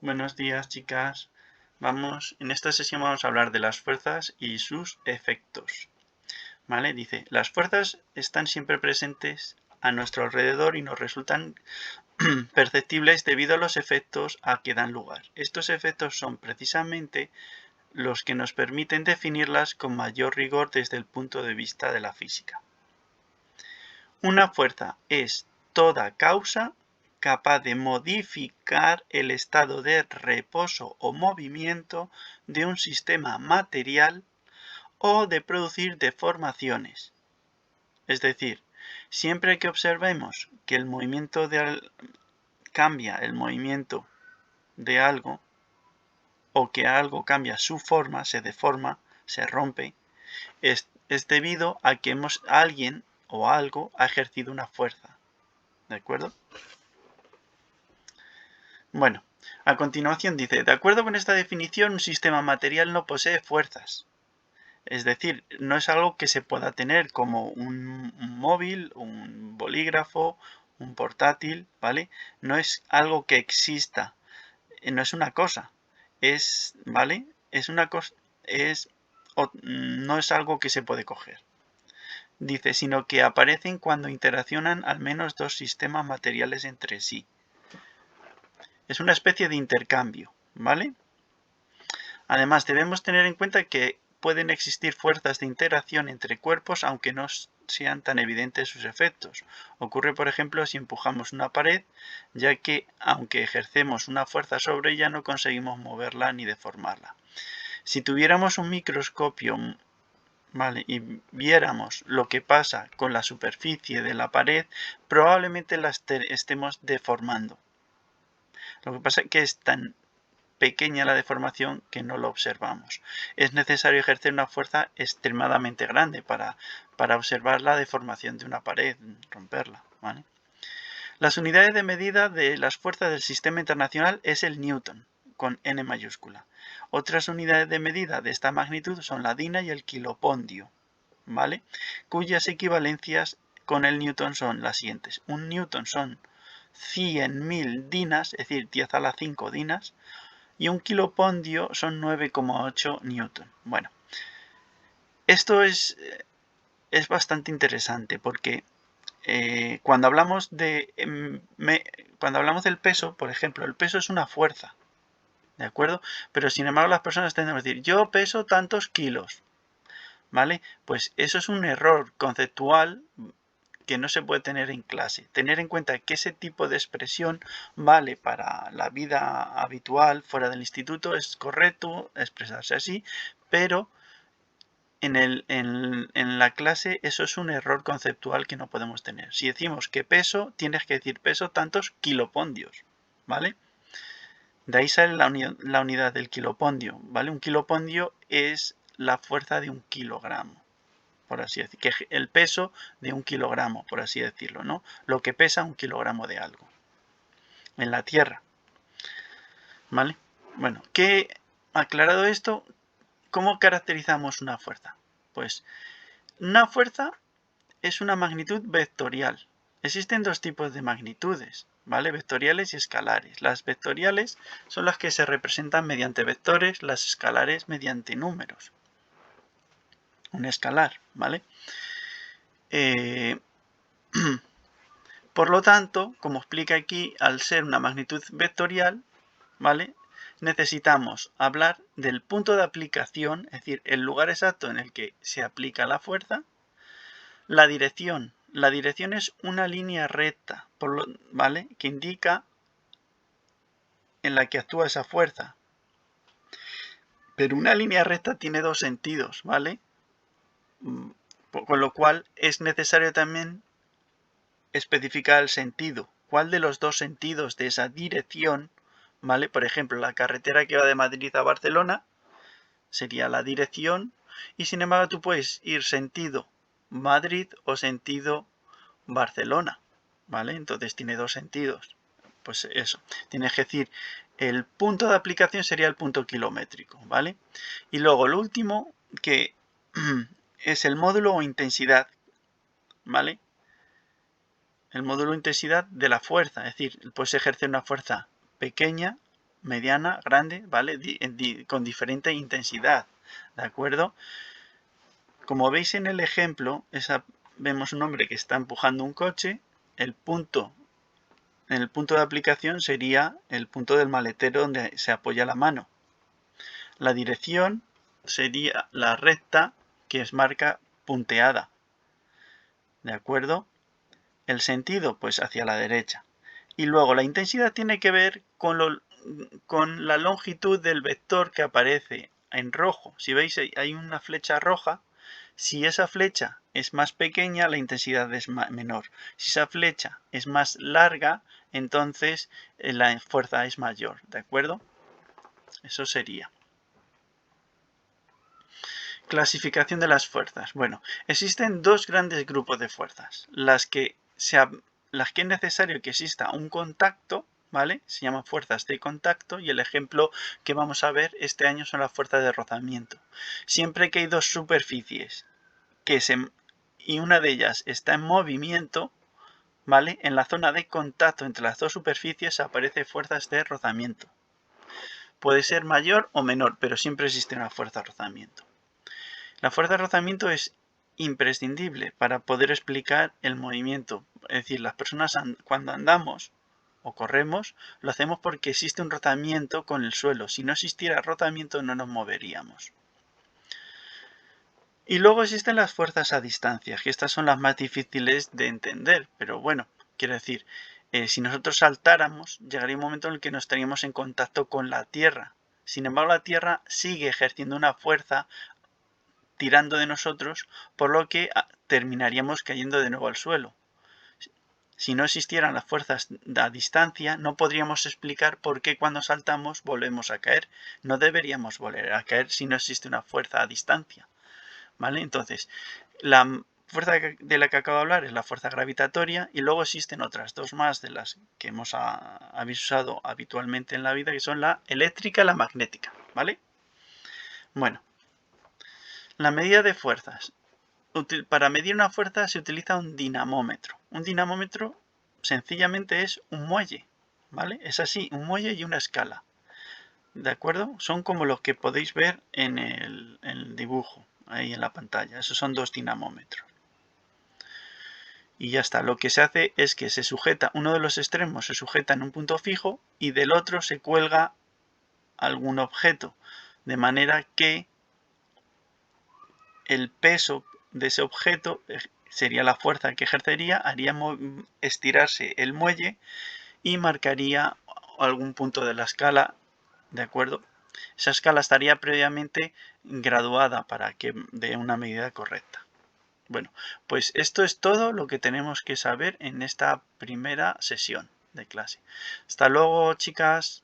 Buenos días, chicas. En esta sesión vamos a hablar de las fuerzas y sus efectos. ¿Vale? Dice, las fuerzas están siempre presentes a nuestro alrededor y nos resultan perceptibles debido a los efectos a que dan lugar. Estos efectos son precisamente los que nos permiten definirlas con mayor rigor desde el punto de vista de la física. Una fuerza es toda causa capaz de modificar el estado de reposo o movimiento de un sistema material o de producir deformaciones. Es decir, siempre que observemos que el movimiento cambia el movimiento de algo o que algo cambia su forma, se deforma, se rompe, es debido a que alguien o algo ha ejercido una fuerza. ¿De acuerdo? Bueno, a continuación dice, de acuerdo con esta definición, un sistema material no posee fuerzas. Es decir, no es algo que se pueda tener como un móvil, un bolígrafo, un portátil, ¿vale? No es algo que exista, no es una cosa, ¿vale? Es una cosa, no es algo que se puede coger. Dice, sino que aparecen cuando interaccionan al menos dos sistemas materiales entre sí. Es una especie de intercambio, ¿vale? Además, debemos tener en cuenta que pueden existir fuerzas de interacción entre cuerpos aunque no sean tan evidentes sus efectos. Ocurre, por ejemplo, si empujamos una pared, ya que aunque ejercemos una fuerza sobre ella no conseguimos moverla ni deformarla. Si tuviéramos un microscopio, ¿vale?, y viéramos lo que pasa con la superficie de la pared, probablemente la estemos deformando. Lo que pasa es que es tan pequeña la deformación que no lo observamos. Es necesario ejercer una fuerza extremadamente grande para observar la deformación de una pared, romperla, ¿vale? Las unidades de medida de las fuerzas del sistema internacional es el Newton, con N mayúscula. Otras unidades de medida de esta magnitud son la dina y el kilopondio, ¿vale?, cuyas equivalencias con el Newton son las siguientes. Un Newton son 100.000 dinas, es decir, 10 a la 5 dinas, y un kilopondio son 9,8 newton. Bueno, esto es bastante interesante porque cuando hablamos cuando hablamos del peso, por ejemplo, el peso es una fuerza, ¿de acuerdo? Pero sin embargo las personas tendemos a decir, yo peso tantos kilos, ¿vale? Pues eso es un error conceptual que no se puede tener en clase. Tener en cuenta que ese tipo de expresión vale para la vida habitual fuera del instituto, es correcto expresarse así, pero en la clase eso es un error conceptual que no podemos tener. Si decimos que peso, tienes que decir peso tantos kilopondios, ¿vale? De ahí sale la unidad del kilopondio, ¿vale? Un kilopondio es la fuerza de un kilogramo, por así decir, que el peso de un kilogramo, por así decirlo, ¿no? Lo que pesa un kilogramo de algo en la Tierra, ¿vale? Bueno, aclarado esto, ¿cómo caracterizamos una fuerza? Pues una fuerza es una magnitud vectorial. Existen dos tipos de magnitudes, ¿vale? Vectoriales y escalares. Las vectoriales son las que se representan mediante vectores, las escalares mediante números. Un escalar, ¿vale? Por lo tanto, como explica aquí, al ser una magnitud vectorial, ¿vale?, necesitamos hablar del punto de aplicación, es decir, el lugar exacto en el que se aplica la fuerza, la dirección. La dirección es una línea recta, ¿vale?, que indica en la que actúa esa fuerza. Pero una línea recta tiene dos sentidos, ¿vale? Con lo cual es necesario también especificar el sentido. ¿Cuál de los dos sentidos de esa dirección, ¿vale? Por ejemplo, la carretera que va de Madrid a Barcelona sería la dirección, y sin embargo tú puedes ir sentido Madrid o sentido Barcelona, ¿vale? Entonces tiene dos sentidos. Pues eso, tienes que decir, el punto de aplicación sería el punto kilométrico, ¿vale? Y luego lo último, que es el módulo o intensidad, ¿vale? El módulo o intensidad de la fuerza, es decir, puedes ejercer una fuerza pequeña, mediana, grande, ¿vale? Con diferente intensidad, ¿de acuerdo? Como veis en el ejemplo, vemos un hombre que está empujando un coche, el punto de aplicación sería el punto del maletero donde se apoya la mano. La dirección sería la recta que es marca punteada, ¿de acuerdo? El sentido, pues hacia la derecha. Y luego la intensidad tiene que ver con la longitud del vector que aparece en rojo. Si veis, hay una flecha roja. Si esa flecha es más pequeña, la intensidad es menor. Si esa flecha es más larga, entonces la fuerza es mayor, ¿de acuerdo? Eso sería. Clasificación de las fuerzas. Bueno, existen dos grandes grupos de fuerzas. Las que es necesario que exista un contacto, ¿vale? Se llaman fuerzas de contacto y el ejemplo que vamos a ver este año son las fuerzas de rozamiento. Siempre que hay dos superficies y una de ellas está en movimiento, ¿vale? En la zona de contacto entre las dos superficies aparecen fuerzas de rozamiento. Puede ser mayor o menor, pero siempre existe una fuerza de rozamiento. La fuerza de rozamiento es imprescindible para poder explicar el movimiento. Es decir, las personas cuando andamos o corremos, lo hacemos porque existe un rozamiento con el suelo. Si no existiera rozamiento, no nos moveríamos. Y luego existen las fuerzas a distancia, que estas son las más difíciles de entender. Pero bueno, quiero decir, si nosotros saltáramos, llegaría un momento en el que no estaríamos en contacto con la Tierra. Sin embargo, la Tierra sigue ejerciendo una fuerza tirando de nosotros, por lo que terminaríamos cayendo de nuevo al suelo. Si no existieran las fuerzas a distancia, no podríamos explicar por qué cuando saltamos volvemos a caer. No deberíamos volver a caer si no existe una fuerza a distancia, ¿vale? Entonces, la fuerza de la que acabo de hablar es la fuerza gravitatoria y luego existen otras dos más de las que hemos usado habitualmente en la vida, que son la eléctrica y la magnética, ¿vale? Bueno, la medida de fuerzas. Para medir una fuerza se utiliza un dinamómetro. Un dinamómetro sencillamente es un muelle, ¿vale? Es así, un muelle y una escala. ¿De acuerdo? Son como los que podéis ver en el dibujo, ahí en la pantalla. Esos son dos dinamómetros. Y ya está. Lo que se hace es que se sujeta, uno de los extremos se sujeta en un punto fijo y del otro se cuelga algún objeto. De manera que el peso de ese objeto sería la fuerza que ejercería, haría estirarse el muelle y marcaría algún punto de la escala, ¿de acuerdo? Esa escala estaría previamente graduada para que dé una medida correcta. Bueno, pues esto es todo lo que tenemos que saber en esta primera sesión de clase. Hasta luego, chicas.